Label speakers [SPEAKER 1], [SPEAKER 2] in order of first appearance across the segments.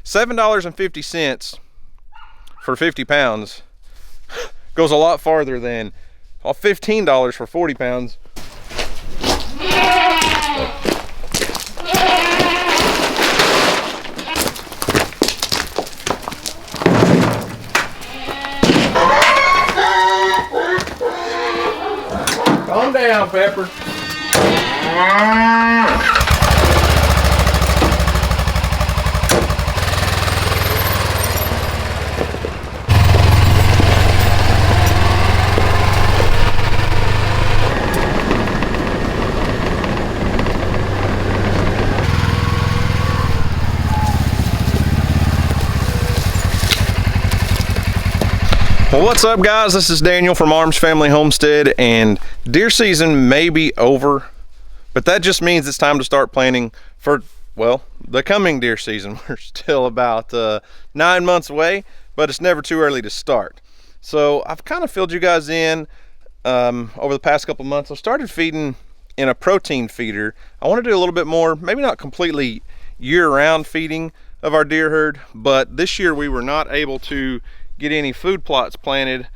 [SPEAKER 1] $7.50 for 50 pounds goes a lot farther than $15 for 40 pounds. Calm down, Pepper. Well, what's up, guys? This is Daniel from Arms Family Homestead, and deer season may be over, but that just means it's time to start planning for, well, the coming deer season. We're still about 9 months away, but it's never too early to start. So I've kind of filled you guys in over the past couple months. I've started feeding in a protein feeder. I want to do a little bit more, maybe not completely year-round feeding of our deer herd, but this year we were not able to get any food plots planted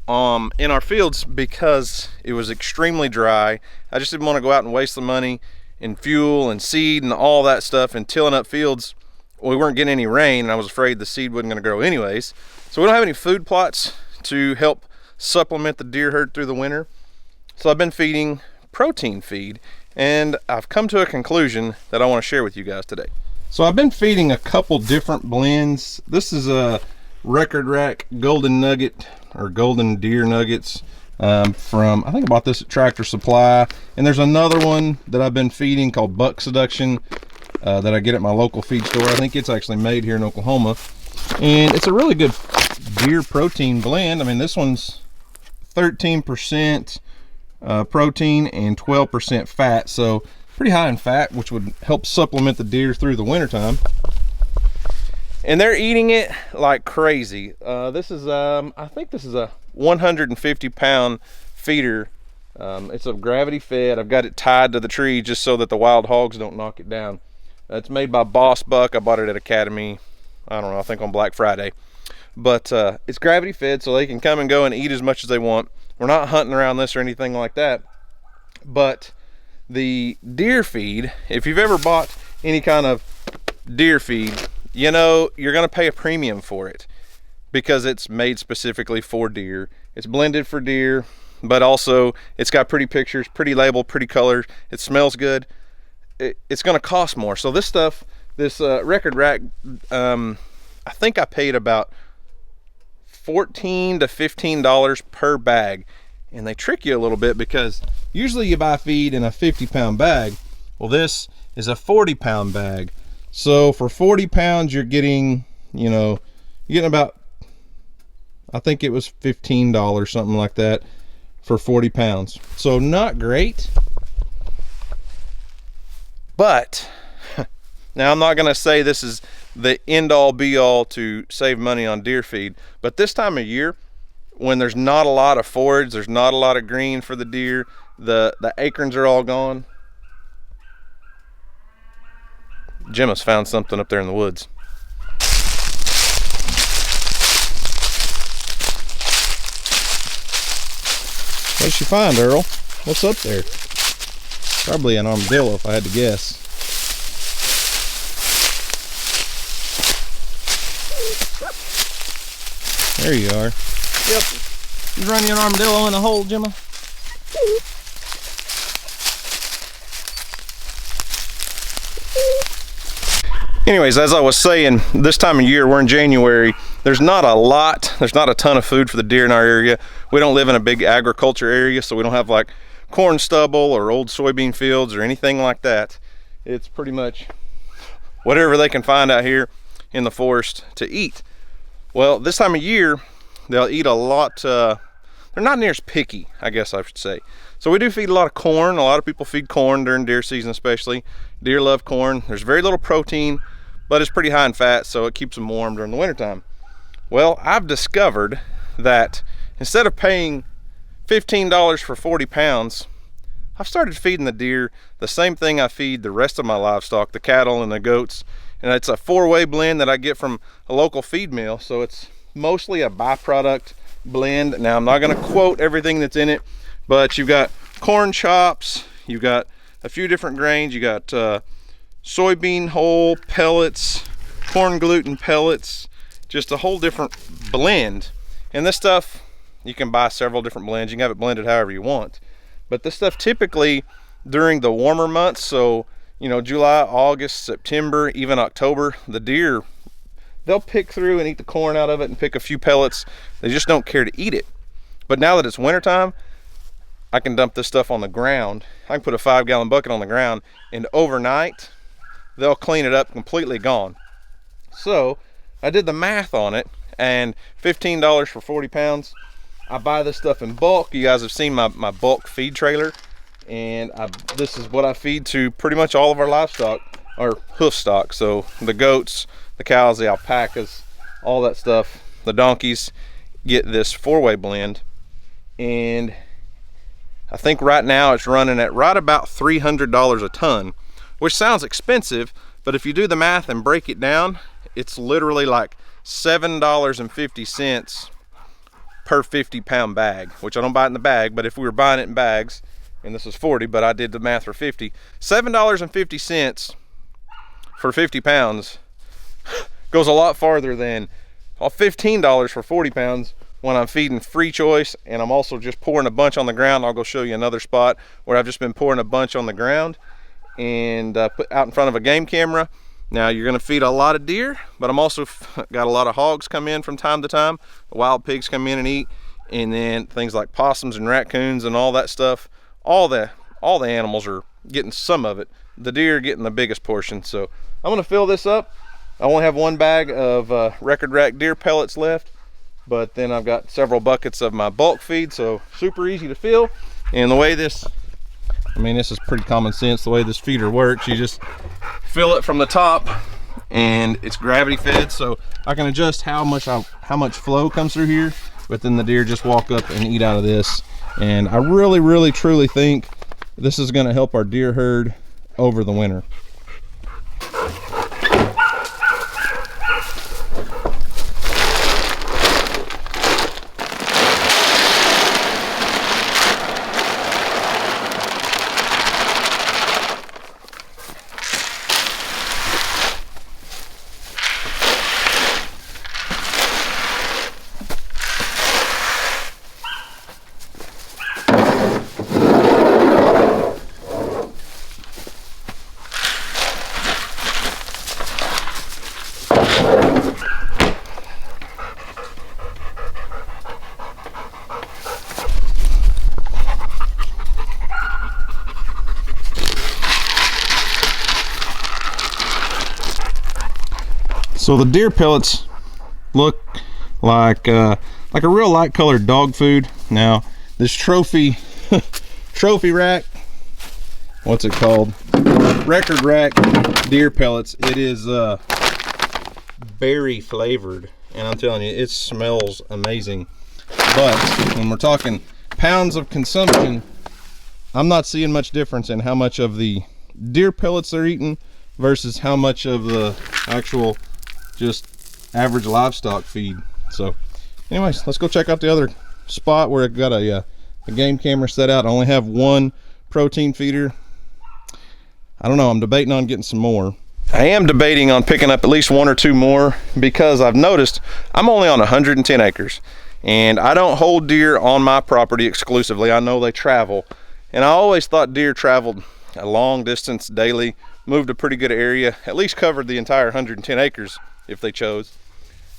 [SPEAKER 1] in our fields because it was extremely dry. I just didn't want to go out and waste the money in fuel and seed and all that stuff and tilling up fields. We weren't getting any rain, and I was afraid the seed wasn't going to grow anyways. So we don't have any food plots to help supplement the deer herd through the winter. So I've been feeding protein feed, and I've come to a conclusion that I want to share with you guys today. So I've been feeding a couple different blends. This is a Record Rack golden nugget, or golden deer nuggets, from, I think I bought this at Tractor Supply. And there's another one that I've been feeding called Buck Seduction that I get at my local feed store. I think it's actually made here in Oklahoma, and it's a really good deer protein blend. I mean, this one's 13% protein and 12% fat, so pretty high in fat, which would help supplement the deer through the wintertime. And they're eating it like crazy. This is, I think this is a 150 pound feeder. It's a gravity fed. I've got it tied to the tree just so that the wild hogs don't knock it down. It's made by Boss Buck. I bought it at Academy, I don't know, I think on Black Friday. But it's gravity fed, so they can come and go and eat as much as they want. We're not hunting around this or anything like that. But the deer feed, if you've ever bought any kind of deer feed, you know you're going to pay a premium for it because it's made specifically for deer. It's blended for deer, but also it's got pretty pictures, pretty label, pretty colors. It smells good. It's going to cost more. So this stuff, this Record Rack, I think I paid about $14 to $15 per bag. And they trick you a little bit because usually you buy feed in a 50 pound bag. Well, this is a 40 pound bag. So for 40 pounds, you're getting, you know, you're getting about, I think it was $15, something like that, for 40 pounds. So not great. But now I'm not going to say this is the end all be all to save money on deer feed. But this time of year, when there's not a lot of forage, there's not a lot of green for the deer, the acorns are all gone. Gemma's found something up there in the woods. What did she find, Earl? What's up there? Probably an armadillo if I had to guess. There you are. Yep. You running an armadillo in a hole, Gemma? Anyways, as I was saying, this time of year, we're in January, there's not a ton of food for the deer in our area. We don't live in a big agriculture area, so we don't have like corn stubble or old soybean fields or anything like that. It's pretty much whatever they can find out here in the forest to eat. Well, this time of year, they'll eat a lot, they're not near as picky, I guess I should say. So we do feed a lot of corn. A lot of people feed corn during deer season especially. Deer love corn. There's very little protein, but it's pretty high in fat, so it keeps them warm during the wintertime. Well, I've discovered that instead of paying $15 for 40 pounds, I've started feeding the deer the same thing I feed the rest of my livestock, the cattle and the goats and it's a 4-way blend that I get from a local feed mill, so it's mostly a byproduct blend. Now I'm not going to quote everything that's in it, but you've got corn chops, you've got a few different grains, you got soybean hull pellets, corn gluten pellets, just a whole different blend. And this stuff, you can buy several different blends, you can have it blended however you want, but this stuff typically during the warmer months, so you know, July, August, September, even October, the deer, they'll pick through and eat the corn out of it and pick a few pellets. They just don't care to eat it. But now that it's wintertime, I can dump this stuff on the ground. I can put a 5-gallon bucket on the ground, and overnight they'll clean it up, completely gone. So I did the math on it, and $15 for 40 pounds. I buy this stuff in bulk. You guys have seen my bulk feed trailer, and this is what I feed to pretty much all of our livestock, or hoof stock. So the goats, the cows, the alpacas, all that stuff, the donkeys get this 4-way blend. And I think right now it's running at right about $300 a ton, which sounds expensive, but if you do the math and break it down, it's literally like $7.50 per 50-pound bag, which I don't buy it in the bag, but if we were buying it in bags, and this is 40, but I did the math for 50, $7.50 for 50 pounds goes a lot farther than $15 for 40 pounds when I'm feeding free choice, and I'm also just pouring a bunch on the ground. I'll go show you another spot where I've just been pouring a bunch on the ground and put out in front of a game camera. Now you're gonna feed a lot of deer, but I'm also got a lot of hogs come in from time to time. The wild pigs come in and eat, and then things like possums and raccoons and all that stuff. All the animals are getting some of it. The deer are getting the biggest portion. So I'm gonna fill this up. I only have 1 bag of record rack deer pellets left, but then I've got several buckets of my bulk feed, so super easy to fill. And the way this, I mean, this is pretty common sense, the way this feeder works. You just fill it from the top, and it's gravity fed, so I can adjust how much flow comes through here, but then the deer just walk up and eat out of this. And I really truly think this is going to help our deer herd over the winter. So the deer pellets look like a real light colored dog food. Now this trophy rack, what's it called? Record rack deer pellets. It is berry flavored, and I'm telling you, it smells amazing. But when we're talking pounds of consumption, I'm not seeing much difference in how much of the deer pellets they're eating versus how much of the actual just average livestock feed. So anyways, let's go check out the other spot where I've got a game camera set out. I only have 1 protein feeder. I don't know, I'm debating on getting some more. I am debating on picking up at least 1 or 2 more, because I've noticed I'm only on 110 acres and I don't hold deer on my property exclusively. I know they travel, and I always thought deer traveled a long distance daily, moved a pretty good area, at least covered the entire 110 acres if they chose.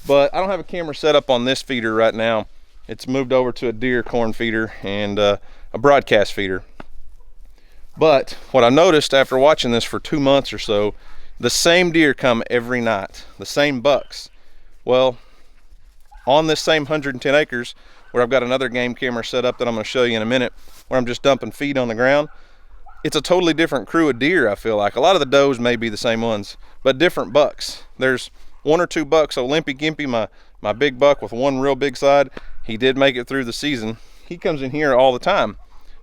[SPEAKER 1] But I don't have a camera set up on this feeder right now. It's moved over to a deer corn feeder and a broadcast feeder. But what I noticed after watching this for 2 months or so, the same deer come every night, the same bucks. Well, on this same 110 acres where I've got another game camera set up that I'm going to show you in a minute, where I'm just dumping feed on the ground, it's a totally different crew of deer. I feel like a lot of the does may be the same ones, but different bucks. There's 1 or 2 bucks. So Limpy Gimpy, my big buck with 1 real big side, he did make it through the season. He comes in here all the time,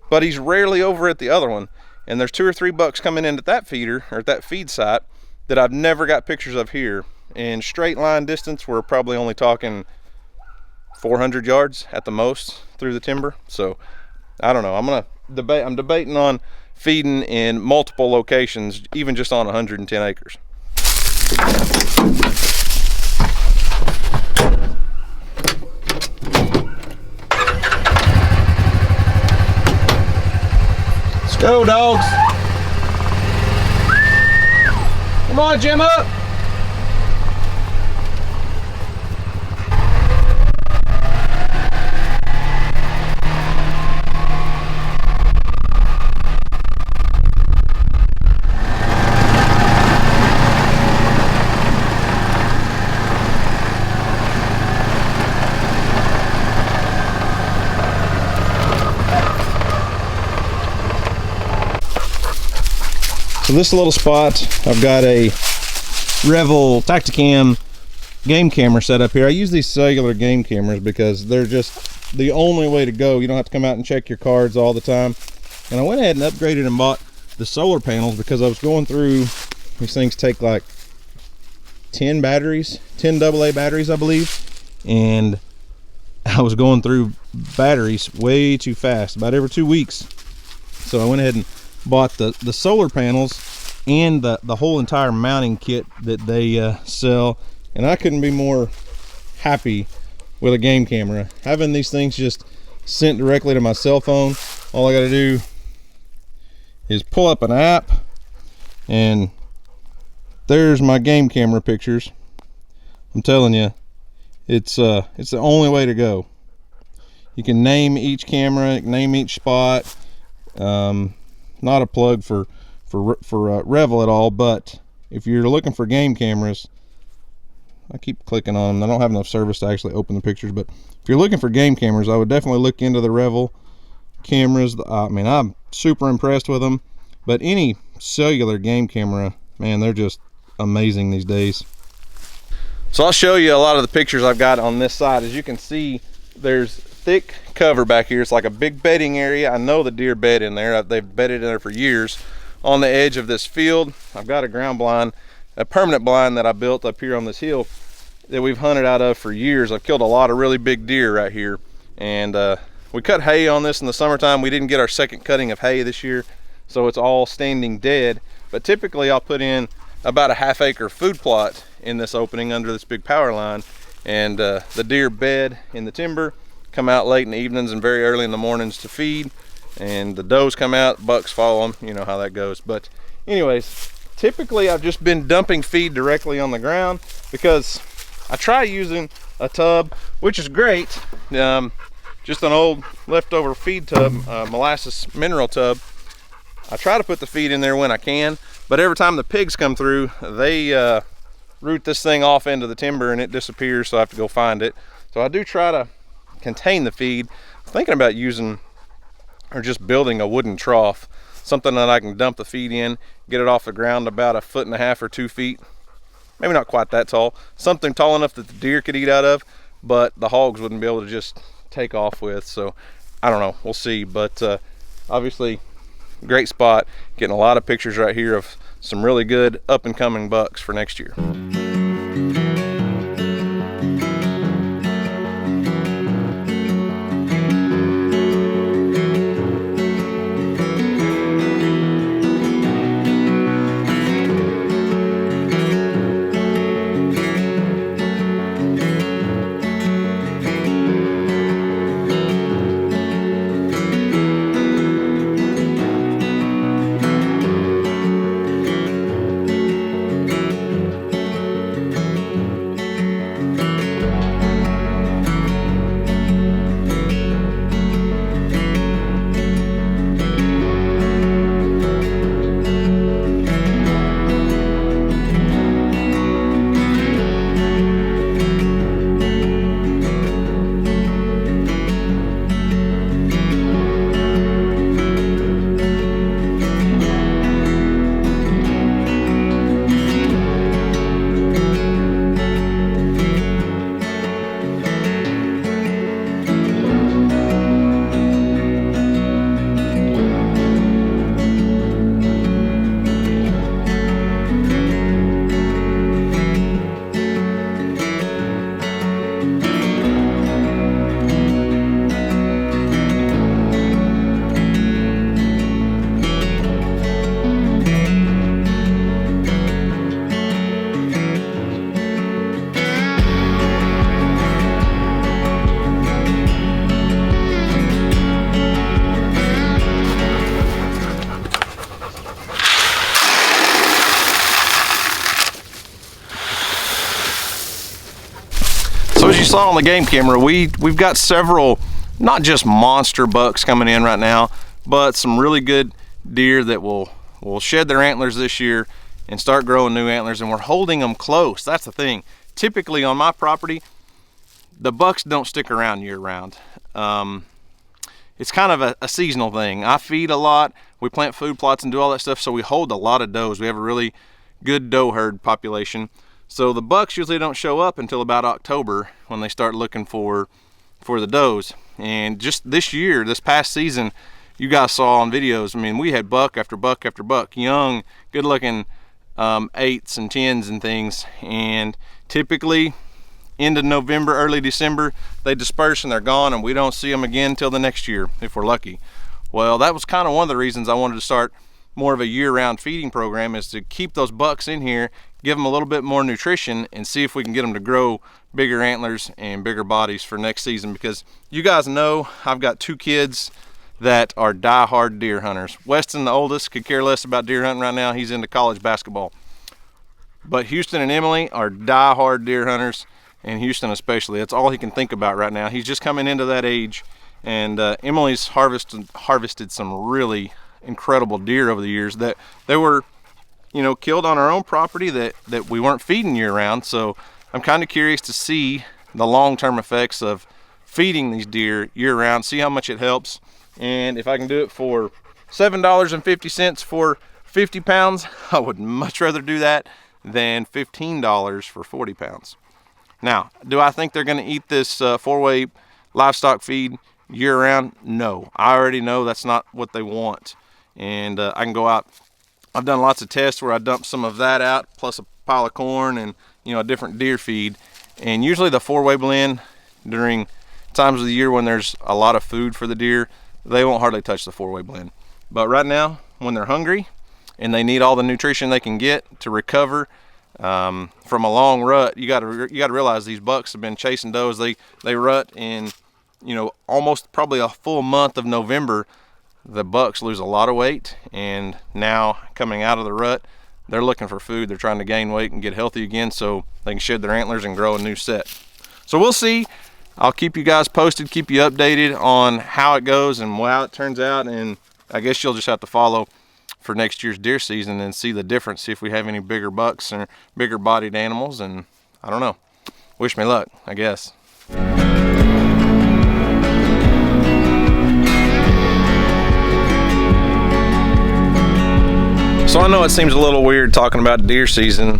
[SPEAKER 1] but he's rarely over at the other one. And there's 2 or 3 bucks coming in at that feeder, or at that feed site, that I've never got pictures of here. In straight line distance, we're probably only talking 400 yards at the most through the timber. So I don't know, I'm debating on feeding in multiple locations, even just on 110 acres. Let's go, dogs. Come on, Jim, up. So this little spot, I've got a Revel Tacticam game camera set up here. I use these cellular game cameras because they're just the only way to go. You don't have to come out and check your cards all the time. And I went ahead and upgraded and bought the solar panels because I was going through, these things take like 10 batteries, 10 AA batteries, I believe. And I was going through batteries way too fast, about every 2 weeks. So I went ahead and bought the solar panels and the whole entire mounting kit that they sell, and I couldn't be more happy with a game camera. Having these things just sent directly to my cell phone, all I got to do is pull up an app and there's my game camera pictures. I'm telling you, it's the only way to go. You can name each camera, name each spot. Not a plug for Revel at all, but if you're looking for game cameras, I keep clicking on them. I don't have enough service to actually open the pictures, but if you're looking for game cameras, I would definitely look into the Revel cameras. I mean, I'm super impressed with them, but any cellular game camera, man, they're just amazing these days. So I'll show you a lot of the pictures I've got on this side. As you can see, there's thick cover back here. It's like a big bedding area. I know the deer bed in there. They've bedded in there for years. On the edge of this field, I've got a ground blind, a permanent blind that I built up here on this hill that we've hunted out of for years. I've killed a lot of really big deer right here, and we cut hay on this in the summertime. We didn't get our second cutting of hay this year, so it's all standing dead. But typically I'll put in about a half-acre food plot in this opening under this big power line, and the deer bed in the timber, come out late in the evenings and very early in the mornings to feed, and the does come out, bucks follow them. You know how that goes. But anyways, typically I've just been dumping feed directly on the ground because I try using a tub, which is great, just an old leftover feed tub, molasses mineral tub. I try to put the feed in there when I can, but every time the pigs come through, they root this thing off into the timber and it disappears, so I have to go find it. So I do try to contain the feed. I'm thinking about using or just building a wooden trough, something that I can dump the feed in, get it off the ground about 1.5 feet or 2 feet, maybe not quite that tall, something tall enough that the deer could eat out of, but the hogs wouldn't be able to just take off with. So I don't know, we'll see. But obviously great spot, getting a lot of pictures right here of some really good up and coming bucks for next year. So as you saw on the game camera, we've got several, not just monster bucks coming in right now, but some really good deer that will shed their antlers this year and start growing new antlers, and we're holding them close. That's the thing. Typically on my property, the bucks don't stick around year round. It's kind of a seasonal thing. I feed a lot, we plant food plots and do all that stuff, so we hold a lot of does. We have a really good doe herd population. So the bucks usually don't show up until about October when they start looking for the does. And just this year, this past season, you guys saw on videos, I mean, we had buck after buck after buck, young, good looking 8s and 10s and things. And typically end of November, early December, they disperse and they're gone, and we don't see them again until the next year if we're lucky. Well, that was kind of one of the reasons I wanted to start more of a year-round feeding program, is to keep those bucks in here, give them a little bit more nutrition, and see if we can get them to grow bigger antlers and bigger bodies for next season. Because you guys know I've got 2 kids that are die-hard deer hunters. Weston, the oldest, could care less about deer hunting right now. He's into college basketball. But Houston and Emily are die-hard deer hunters, and Houston especially. That's all he can think about right now. He's just coming into that age, and Emily's harvested some really incredible deer over the years that they were, you know, killed on our own property that we weren't feeding year round. So I'm kind of curious to see the long-term effects of feeding these deer year round, see how much it helps. And if I can do it for $7.50 for 50 pounds, I would much rather do that than $15 for 40 pounds. Now, do I think they're going to eat this 4-way livestock feed year round? No, I already know that's not what they want. And I can go out, I've done lots of tests where I dump some of that out, plus a pile of corn and, you know, a different deer feed. And usually the 4-way blend, during times of the year when there's a lot of food for the deer, they won't hardly touch the 4-way blend. But right now, when they're hungry and they need all the nutrition they can get to recover from a long rut, you got to realize these bucks have been chasing does. They rut in, you know, almost probably a full month of November. The bucks lose a lot of weight, and now coming out of the rut, they're looking for food. They're trying to gain weight and get healthy again so they can shed their antlers and grow a new set. So we'll see. I'll keep you guys posted, keep you updated on how it goes and how it turns out, and I guess you'll just have to follow for next year's deer season and see the difference, see if we have any bigger bucks or bigger bodied animals, and I don't know. Wish me luck, I guess. So I know it seems a little weird talking about deer season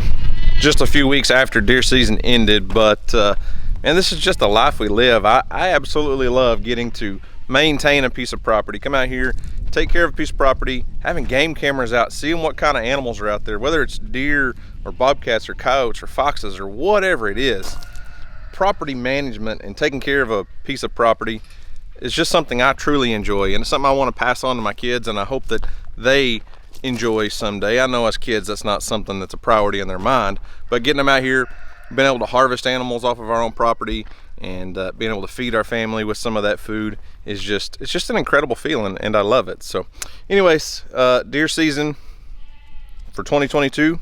[SPEAKER 1] just a few weeks after deer season ended, but man, this is just the life we live. I absolutely love getting to maintain a piece of property, come out here, take care of a piece of property, having game cameras out, seeing what kind of animals are out there, whether it's deer or bobcats or coyotes or foxes or whatever it is. Property management and taking care of a piece of property is just something I truly enjoy, and it's something I want to pass on to my kids, and I hope that they enjoy someday. I know as kids that's not something that's a priority in their mind, but getting them out here, being able to harvest animals off of our own property, and being able to feed our family with some of that food is just an incredible feeling, and I love it. So anyways, deer season for 2022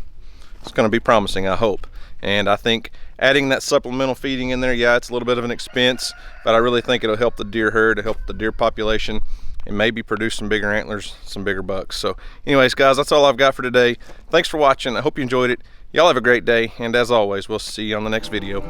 [SPEAKER 1] is going to be promising, I hope. And I think adding that supplemental feeding in there, yeah, it's a little bit of an expense, but I really think it'll help the deer herd, it'll help the deer population, and maybe produce some bigger antlers, some bigger bucks. So anyways, guys, that's all I've got for today. Thanks for watching. I hope you enjoyed it. Y'all have a great day, and as always, we'll see you on the next video.